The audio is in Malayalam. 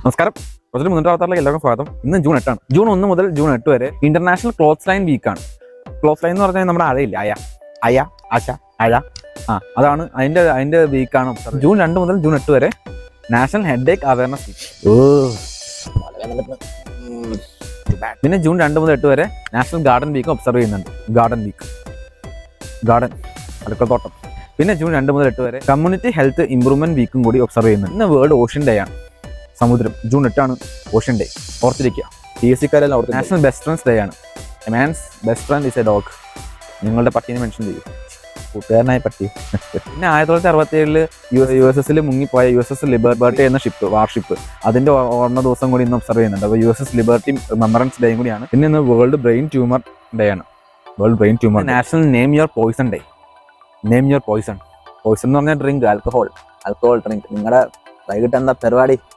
നമസ്കാരം. കുറച്ച് 360 എല്ലാവർക്കും സ്വാഗതം. ഇന്ന് ജൂൺ 8 ആണ്. ജൂൺ 1 മുതൽ ജൂൺ 8 വരെ ഇന്റർനാഷണൽ ക്ലോത്ത് ലൈൻ വീക്കാണ്. ക്ലോത്ത് ലൈൻ എന്ന് പറഞ്ഞാൽ നമ്മുടെ അഴയില്ല, അഴ അതാണ് അതിന്റെ വീക്കാണ്. ജൂൺ 2 മുതൽ ജൂൺ 8 വരെ നാഷണൽ ഹെഡേക്ക് അവയർനെസ് വീക്ക്. പിന്നെ ജൂൺ 2 മുതൽ 8 വരെ നാഷണൽ ഗാർഡൻ വീക്ക് ഒബ്സർവ് ചെയ്യുന്നുണ്ട്. ഗാർഡൻ അടുക്കളത്തോട്ടം. പിന്നെ ജൂൺ 2 മുതൽ 8 വരെ കമ്മ്യൂണിറ്റി ഹെൽത്ത് ഇംപ്രൂവ്മെന്റ് വീക്കും കൂടി ഒബ്സർവ് ചെയ്യുന്നുണ്ട്. ഇന്ന് വേൾഡ് ഓഷ്യൻ ഡേ ആണ്. സമുദ്രം. ജൂൺ 8 ആണ് ഓഷ്യൻ ഡേ. ഓർത്തിരിക്കുക. PSC-ക്കാരെല്ലാം ഓർത്ത്. നാഷണൽ ബെസ്റ്റ് ഫ്രണ്ട്സ് ഡേ ആണ്. A man's best friend is A dog. നിങ്ങളുടെ പട്ടീനെ മെൻഷൻ ചെയ്യും, കൂട്ടുകാരനായ പട്ടി. പിന്നെ 1967 USS മുങ്ങിപ്പോയ USS ലിബർട്ടി എന്ന വാർഷിപ്പ് അതിന്റെ ഓർമ്മ ദിവസം കൂടി ഇന്ന് ഒബ്സർവ് ചെയ്യുന്നുണ്ട്. അപ്പോൾ USS ലിബർട്ടി റിമംബറൻസ് ഡേയും കൂടിയാണ്. പിന്നെ ഇന്ന് വേൾഡ് ബ്രെയിൻ ട്യൂമർ ഡേ ആണ്. World brain tumour. National name your poison day. Name your poison. Poison എന്ന് പറഞ്ഞാൽ ഡ്രിങ്ക്, ആൽക്കഹോൾ ഡ്രിങ്ക്. നിങ്ങളുടെ വൈകിട്ട് എന്താ പരിപാടി?